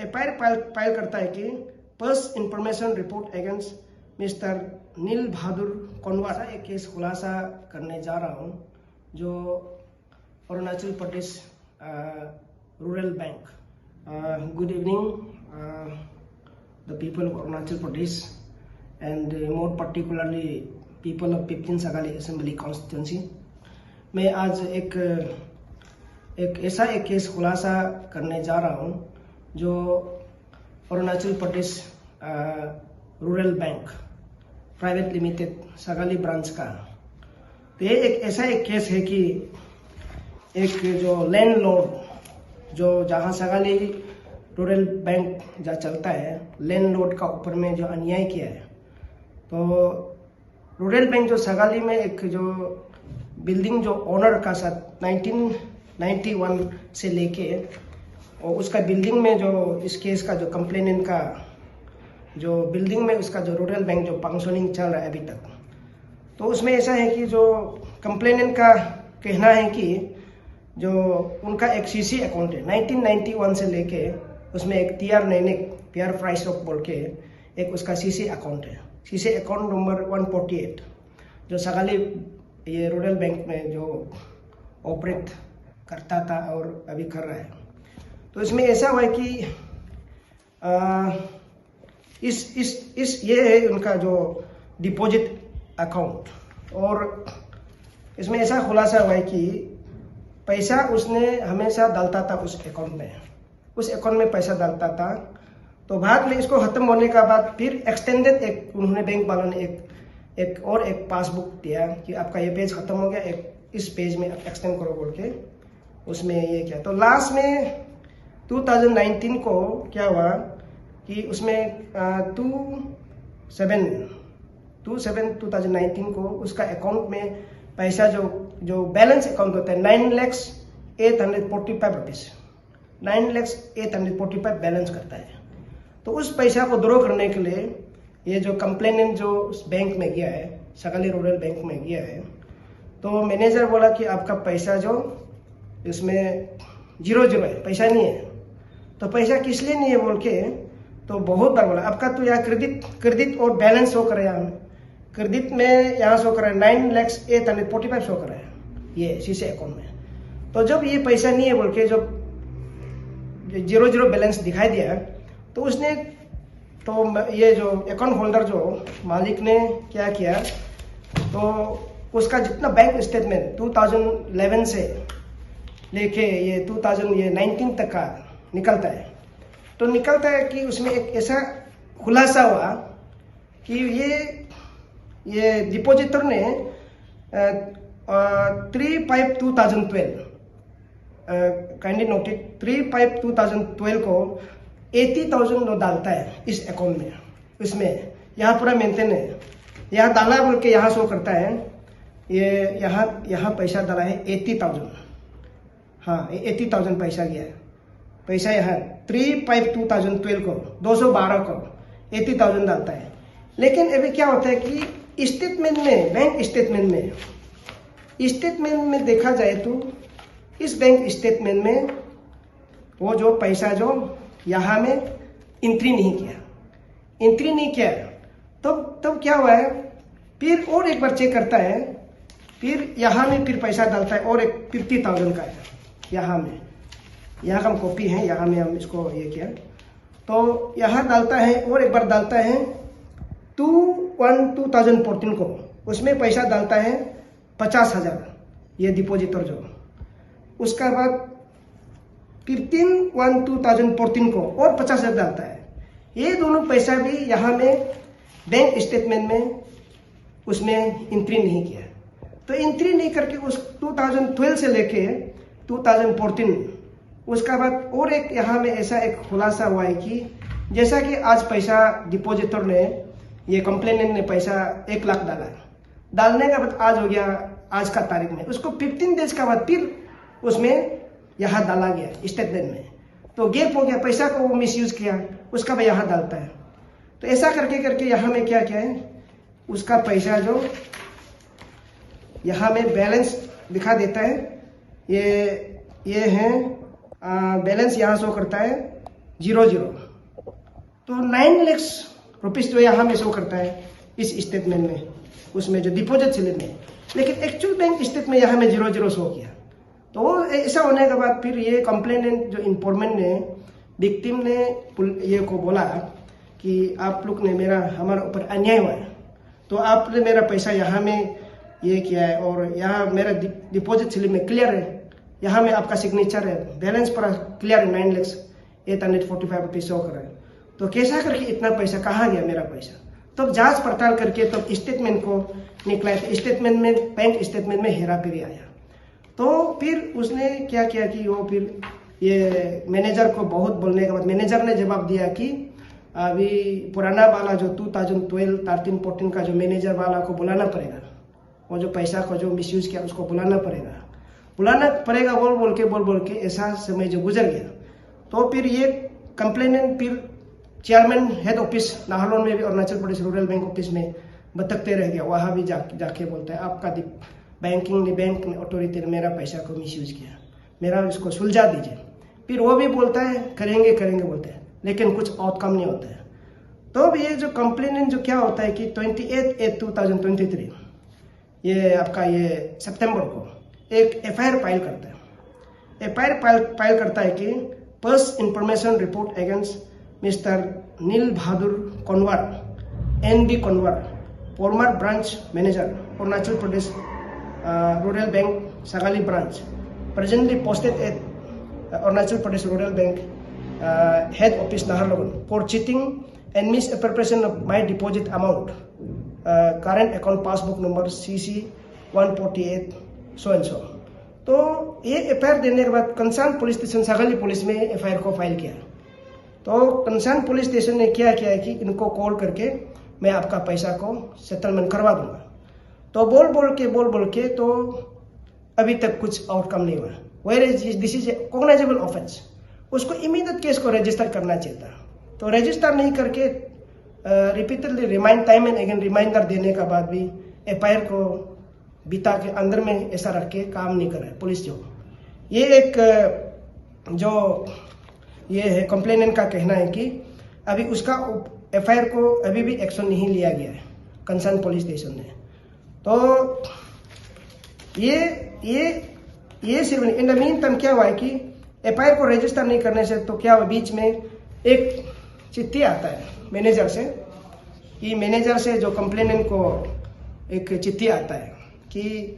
FIR file करता है कि first information report against mister Neel Bahadur Konwar एक केस खुलासा करने जा रहा हूं, जो Arunachal Pradesh rural bank. Good evening the people of Arunachal Pradesh and more particularly people of 15 Sagalee assembly constituency. मैं आज एक ऐसा केस खुलासा करने जा रहा हूं, जो Arunachal Pradesh rural bank private limited Sagalee branch का। तो ये एक ऐसा केस है कि एक जो लैंडलॉर्ड जो जहां सगाली रूरल बैंक जहाँ चलता है, लैंडलॉर्ड का ऊपर में जो अन्याय किया है। तो रूरल बैंक जो सगाली में एक जो बिल्डिंग जो ओनर का साथ 1991 से लेके और उसका बिल्डिंग में जो इस केस का जो कंप्लेनेंट का जो बिल्डिंग में उसका जो रूरल बैंक जो फंक्शनिंग चल रहा है अभी तक। तो उसमें ऐसा है कि जो कंप्लेनेंट का कहना है कि जो उनका एक सीसी अकाउंट है 1991 से लेके, उसमें एक टीआर नैनिक पीआर प्राइस रॉक बोल के एक उसका सीसी अकाउंट है। सीसी अकाउंट नंबर 148 जो सगाली ये रूरल बैंक में जो ऑपरेट करता था और अभी कर रहा है। तो इसमें ऐसा हुआ है कि इस ये है उनका जो डिपॉजिट अकाउंट, और इसमें ऐसा खुलासा हुआ है कि पैसा उसने हमेशा डालता था उस अकाउंट में पैसा डालता था। तो बाद में इसको खत्म होने का बाद फिर एक्सटेंडेड एक उन्होंने बैंक वालों ने एक पासबुक दिया कि आपका ये पेज खत्म हो गया, एक इस पेज में एक्सटेंड करो बोल के उसमें ये किया। तो लास्ट में 2019 को क्या हुआ कि उसमें 2019 को उसका अकाउंट में पैसा जो बैलेंस अकाउंट होता है 9,845 रुपीज़ 9,845 बैलेंस करता है। तो उस पैसा को ड्रॉ करने के लिए ये जो कंप्लेनेंट जो उस बैंक में गया है, सगाली रूरल बैंक में गया है, तो मैनेजर बोला कि आपका पैसा जो इसमें 0 है, पैसा नहीं है। तो पैसा किस लिए नहीं है बोल के तो बहुत बार बोला, आपका तो यहाँ क्रेडिट और बैलेंस शो कर रहा है, क्रेडिट में यहाँ शो कर रहा है 9,845 शो कर रहा है ये सीसी अकाउंट में। तो जब ये पैसा नहीं है बोल के जब 0 बैलेंस दिखाई दिया, तो उसने तो ये जो अकाउंट होल्डर जो मालिक ने क्या किया, तो उसका जितना बैंक स्टेटमेंट 2011 से लेके ये 2019 तक का निकलता है, तो निकलता है कि उसमें एक ऐसा खुलासा हुआ कि ये डिपॉजिटर ने 3/5/2012 काइंडली नोटेड 3/5/2012 को 80,000 डालता है इस अकाउंट में। इसमें यहाँ पूरा मेंटेन है, यहाँ डाला बोल के यहाँ शो करता है, ये यहाँ पैसा डाला है 80,000। हाँ, 80,000 पैसा गया है। पैसा यहाँ 3/5/2012 को 212 को 80,000 डालता है। लेकिन अभी क्या होता है कि स्टेटमेंट में, बैंक स्टेटमेंट में देखा जाए तो इस बैंक स्टेटमेंट में वो जो पैसा जो यहाँ में एंट्री नहीं किया। तब क्या हुआ है, फिर और एक बार चेक करता है, फिर यहाँ में फिर पैसा डालता है और एक 50,000 का है यहाँ का कॉपी है, यहाँ में हम इसको ये किया। तो यहाँ डालता है और एक बार डालता है 2/1/2014 को, उसमें पैसा डालता है 50,000 ये डिपॉजिटर जो। उसका बाद 15/1/2014 को और 50,000 डालता है। ये दोनों पैसा भी यहाँ में बैंक स्टेटमेंट में उसमें एंट्री नहीं किया। तो एंट्री नहीं करके उस 2012 से लेके 2014 उसका बाद और एक यहाँ में ऐसा एक खुलासा हुआ है कि जैसा कि आज पैसा डिपॉजिटर ने ये कंप्लेनेंट ने पैसा 1 लाख डाला है, डालने का बाद आज हो गया, आज का तारीख में उसको 15 डेज का बाद फिर उसमें यहाँ डाला गया स्टेटमेंट में। तो गैप हो गया, पैसा को वो मिसयूज किया, उसका भी यहाँ डालता है। तो ऐसा करके यहाँ में क्या है, उसका पैसा जो यहाँ में बैलेंस दिखा देता है, ये है बैलेंस यहाँ शो करता है 00। तो 9 लाख रुपीस जो यहाँ में शो करता है इस स्टेटमेंट में, उसमें जो डिपॉजिट स्लिप में, लेकिन एक्चुअल बैंक स्टेटमेंट यहाँ में 00 शो किया। तो ऐसा होने के बाद फिर ये कंप्लेनेंट जो इन्फॉर्मेंट ने, विक्टिम ने ये को बोला कि आप लोग ने हमारे ऊपर अन्याय हुआ है, तो आपने मेरा पैसा यहाँ में ये किया है और यहाँ मेरा डिपॉजिट स्लिप में क्लियर है, यहाँ में आपका सिग्नेचर है, बैलेंस पर क्लियर है 9,845 रुपीज शो कर रहा है। तो कैसा करके इतना पैसा कहाँ गया मेरा पैसा? तब जांच पड़ताल करके तब स्टेटमेंट को निकला, स्टेटमेंट में, बैंक स्टेटमेंट में हेरा फेरी आया। तो फिर उसने क्या किया कि वो फिर ये मैनेजर को बहुत बोलने के बाद मैनेजर ने जवाब दिया कि अभी पुराना वाला जो 2012, 13, 14 का जो मैनेजर वाला को बुलाना पड़ेगा, वो जो पैसा को जो मिसयूज किया उसको बुलाना पड़ेगा बोल के ऐसा समय जो गुजर गया। तो फिर ये कंप्लेनेंट फिर चेयरमैन हेड ऑफिस नाहरलगुन में भी Arunachal Pradesh rural bank office में भटकते रह गया। वहाँ भी जाके बोलता है आपका बैंक अथॉरिटी ने मेरा पैसा को मिसयूज किया, मेरा इसको सुलझा दीजिए। फिर वो भी बोलता है करेंगे बोलते हैं, लेकिन कुछ आउटकम नहीं होता है। तो ये जो कंप्लेनेंट जो क्या होता है कि 28/8/2023 ये आपका ये सितंबर को एक FIR फाइल करता है। FIR फाइल करता है कि first information report against mister Neel Bahadur Kanwar, NB Kanwar, former branch manager Arunachal Pradesh rural bank Sagalee branch, presently posted at Arunachal Pradesh Rural Bank head office Naharlagun for cheating and misappropriation of my deposit amount, current account passbook number CC 148 so and so। तो ये FIR देने के बाद concern police station Sagalee police में FIR को file किया। तो concern police station ने क्या किया है कि इनको कॉल करके मैं आपका पैसा को सेटलमेंट करवा दूंगा। तो बोल के तो अभी तक कुछ आउटकम नहीं हुआ। Where this is a cognizable offence, उसको इमीडिएट केस को रजिस्टर करना चाहिए था। तो रजिस्टर नहीं करके repeatedly time and again reminder देने के बाद भी FIR को बिता के अंदर में ऐसा रख के काम नहीं कर रहा है पुलिस। जो ये एक जो ये है कंप्लेनेंट का कहना है कि अभी उसका FIR को अभी भी एक्शन नहीं लिया गया है कंसर्न पुलिस स्टेशन ने। तो ये सिर्फ इन द मीन टाइम क्या हुआ है कि FIR को रजिस्टर नहीं करने से तो क्या हुआ, बीच में एक चिट्ठी आता है मैनेजर से, कि मैनेजर से जो कंप्लेनेंट को एक चिट्ठी आता है कि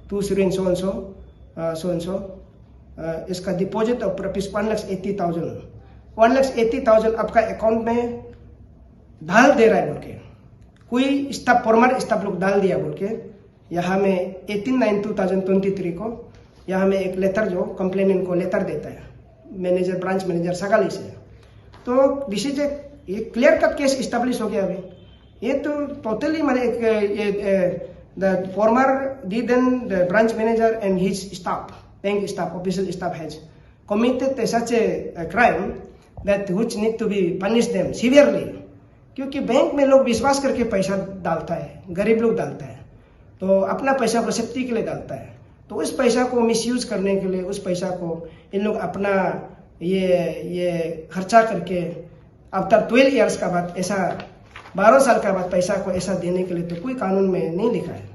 टू सुरेन सो इसका डिपॉजिट ऑफ रुपीज 1,80,000 आपका अकाउंट में डाल दे रहा है बोल के, कोई स्टाफ फॉर्मर स्टाफ लोग डाल दिया बोल के यहाँ में 18/9/2023 को यहाँ में एक लेटर जो कंप्लेनेंट को लेटर देता है मैनेजर, ब्रांच मैनेजर सगाली से। तो दिस इज ये क्लियर कट केस इस्टेब्लिश हो गया अभी। ये तो टोटली माने the former the branch manager and his staff, bank staff, official staff has committed such a crime that which need to be punished them severely। क्योंकि bank में लोग विश्वास करके पैसा डालता है, गरीब लोग डालता है, तो अपना पैसा को सेफ्टी के लिए डालता है। तो उस पैसा को मिसयूज करने के लिए, उस पैसा को इन लोग अपना ये खर्चा करके आफ्टर 12 ईयर्स का बाद, ऐसा 12 साल का बाद पैसा को ऐसा देने के लिए तो कोई कानून में नहीं लिखा है।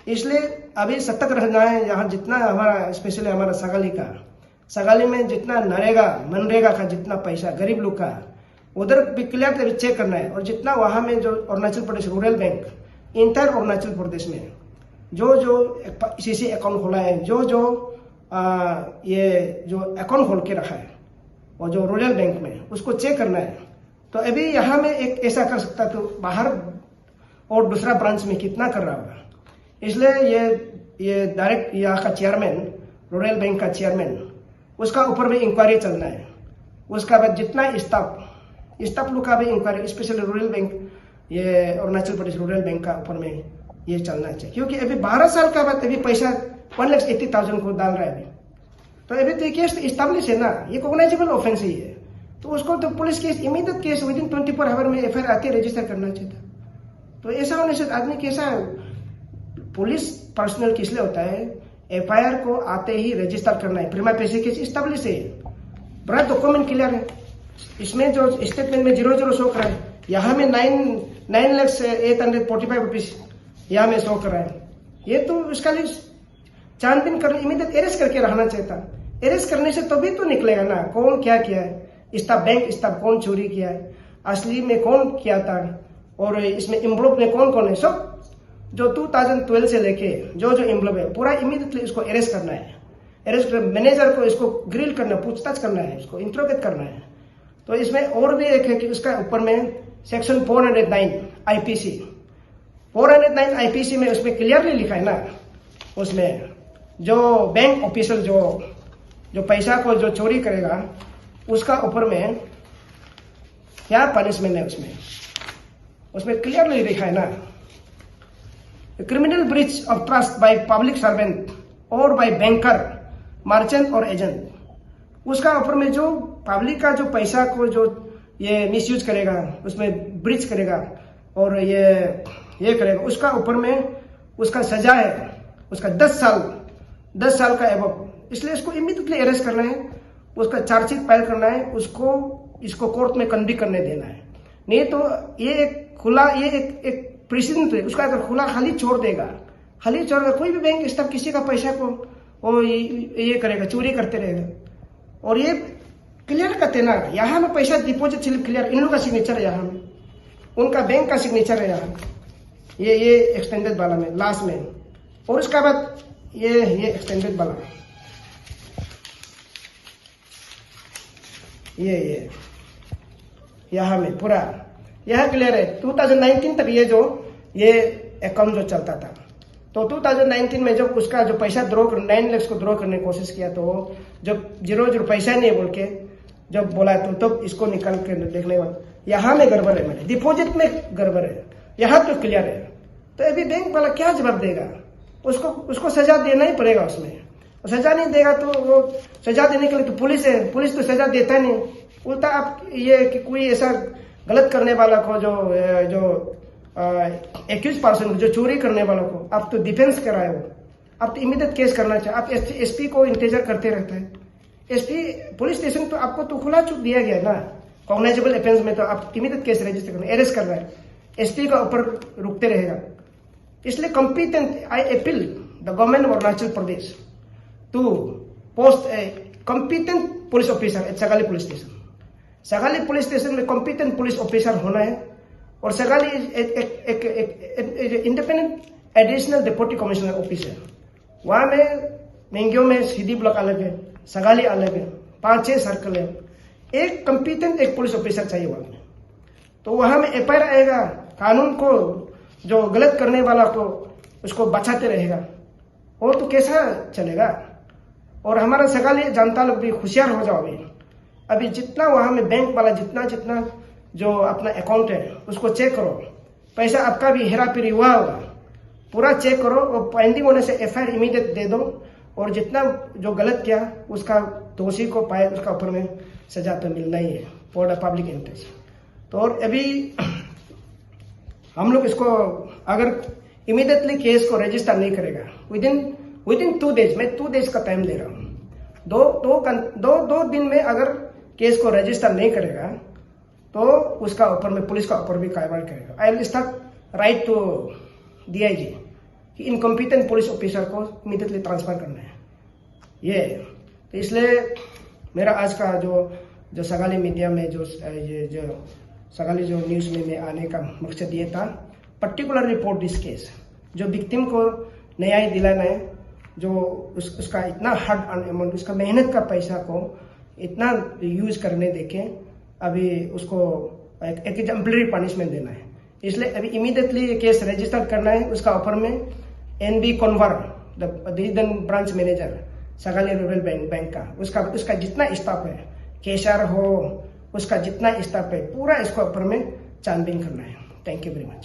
इसलिए अभी सतर्क रहना है। यहाँ जितना हमारा स्पेशली हमारा सगाली में जितना मनरेगा का जितना पैसा गरीब लोग का, उधर भी क्लियर चेक करना है। और जितना वहाँ में जो Arunachal Pradesh rural bank inter Arunachal Pradesh में जो CC अकाउंट खोला है, ये जो अकाउंट खोल के रखा है और जो रूरल बैंक में, उसको चेक करना है। तो अभी यहाँ में एक ऐसा कर सकता तो बाहर और दूसरा ब्रांच में कितना कर रहा होगा। इसलिए ये डायरेक्ट यहाँ का चेयरमैन, रूरल बैंक का चेयरमैन, उसका ऊपर भी इंक्वायरी चलना है। उसका बाद जितना स्टाफ लोग का भी इंक्वायरी, स्पेशली रूरल बैंक, ये अरुणाचल प्रदेश रूरल बैंक का ऊपर में ये चलना चाहिए। क्योंकि अभी 12 साल का बाद अभी पैसा 1,80,000 को डाल रहा है अभी, तो अभी तो केस इस्टेब्लिश है ना, ये कॉग्नाइजेबल ऑफेंस ही है। तो उसको तो police case immediate case within 24 hour में FIR आके रजिस्टर करना चाहिए था। तो ऐसा होने से आदमी कैसा, पुलिस पर्सनल किस लिए होता है, FIR को आते ही रजिस्टर करना है, प्रीमा फेसी केस इस्टेब्लिश है। बड़ा डॉक्यूमेंट क्लियर है। इसमें जो स्टेटमेंट में 00 शो कर रहा है, यहाँ में 9,845 रुपीज यहाँ में शो कर रहा है। ये तो उसका लिए छानबीन कर इमीडिएट अरेस्ट करके रहना चाहिए था। अरेस्ट करने से तभी तो निकलेगा ना कौन क्या किया है, इसका बैंक स्टाफ कौन चोरी किया है, असली में कौन किया था, और इसमें इन्वॉल्व में कौन कौन है। सब जो 2012 से लेके जो इन्वॉल्व है पूरा इमीडिएटली इसको अरेस्ट करना है। अरेस्ट कर मैनेजर को इसको ग्रिल करना, पूछताछ करना है, इसको इंट्रोगेट करना है। तो इसमें और भी एक है कि उसका ऊपर में सेक्शन 409 आईपीसी 409 आईपीसी में उसमें क्लियरली लिखा है ना, उसमें जो बैंक ऑफिसर जो पैसा को जो चोरी करेगा उसका ऊपर में क्या पनिशमेंट है, उसमें क्लियरली लिखा है ना, criminal breach of trust by public servant और बाय बैंकर, मर्चेंट और एजेंट। उसका ऊपर में जो पब्लिक का जो पैसा को जो ये मिसयूज करेगा, उसमें ब्रीच करेगा और ये करेगा, उसका ऊपर में उसका सजा है, उसका 10 साल का एबव। इसलिए इसको इमीडिएटली अरेस्ट करना है, उसका चार्जशीट फाइल करना है, इसको कोर्ट में कन्विक्ट करने देना है। नहीं तो ये एक खुला एक प्रेसिडेंट है, उसका अगर खुला खाली छोड़ देगा, कोई भी बैंक स्टाफ किसी का पैसा को वो ये करेगा, चोरी करते रहेगा। और ये क्लियर करते ना, यहाँ में पैसा डिपॉजिट स्लिप क्लियर, इन लोगों का सिग्नेचर है, यहाँ में उनका बैंक का सिग्नेचर है, यहाँ ये एक्सटेंडेड वाला में लास्ट में, और उसके बाद ये एक्सटेंडेड वाला ये यहाँ में पूरा यह क्लियर है। 2019 तक ये अकाउंट जो चलता था, तो 2019 में जब उसका जो पैसा 9 लाख को ड्रॉ करने की कोशिश किया, तो जब 0 पैसा नहीं बोल के जब बोला तो इसको निकाल के देखने बाद यहाँ में गड़बड़ है, मैंने डिपॉजिट में गड़बड़ है, यहाँ तो क्लियर है। तो अभी बैंक वाला क्या जवाब देगा, उसको सजा देना ही पड़ेगा। उसमें सजा नहीं देगा तो वो सजा देने के लिए तो पुलिस है, पुलिस तो सजा देता नहीं, उल्टा आप ये कि कोई ऐसा गलत करने वाला को जो एक्यूज पर्सन जो चोरी करने वालों को आप तो डिफेंस कराए हो, आप तो इमीडिएट केस करना चाहिए। आप एसपी को इंतजार करते रहते हैं, एसपी पुलिस स्टेशन तो आपको तो खुला छूट दिया गया ना, कॉग्नाइजेबल ऑफेंस में तो आप इमीडिएट केस रजिस्टर करना, अरेस्ट कर रहा है, एसपी का ऊपर रुकते रहेगा। इसलिए competent I appeal the government of Arunachal Pradesh to post a competent police officer at Sagalee police station. Sagalee police station में कॉम्पिटेंट पुलिस ऑफिसर होना है, और सगाली एक independent additional deputy commissioner office है। वहां में मेंग्यो में सीधी ब्लॉक अलग है, सगाली अलग है, 5-6 सर्कल है, एक कॉम्पिटेंट एक पुलिस ऑफिसर चाहिए वहां में। तो वहां में एफआईआर आएगा, कानून को जो गलत करने वाला को उसको बचाते रहेगा, वो तो कैसा चलेगा। और हमारा सगाली जनता लोग भी होशियार हो जाओ। अभी जितना वहां में बैंक वाला जितना जो अपना अकाउंट है उसको चेक करो, पैसा आपका भी हेरा फेरी हुआ होगा, पूरा चेक करो, और पेंडिंग होने से एफआईआर इमीडिएट दे दो, और जितना जो गलत किया उसका दोषी को पाए उसका ऊपर में सजा तो मिलना ही है फॉर द पब्लिक इंटरेस्ट। तो और अभी हम लोग इसको अगर इमीडिएटली केस को रजिस्टर नहीं करेगा विदिन 2 डेज, मैं 2 डेज का टाइम दे रहा हूँ, दो दिन में अगर केस को रजिस्टर नहीं करेगा तो उसका ऊपर में पुलिस का ऊपर भी कार्रवाई करेगा। I will start write to DIG कि इनकॉम्पिटेंट पुलिस ऑफिसर को इमीडिएटली ट्रांसफर करना है ये। तो इसलिए मेरा आज का जो सगाली मीडिया में जो सगाली जो न्यूज़ में आने का मकसद ये था, पर्टिकुलर रिपोर्ट दिस केस, जो विक्टिम को न्याय दिलाना है, जो उसका इतना हार्ड अर्न अमाउंट, उसका मेहनत का पैसा को इतना यूज करने देके अभी उसको एक एग्जाम्पलरी पनिशमेंट देना है। इसलिए अभी इमीडिएटली केस रजिस्टर करना है। उसका ऊपर में NB Kanwar the region branch manager Sagalee rural bank का उसका जितना स्टाफ है, केशर हो, उसका जितना स्टाफ है, पूरा इसको ऊपर में छानबीन करना है। Thank you very much.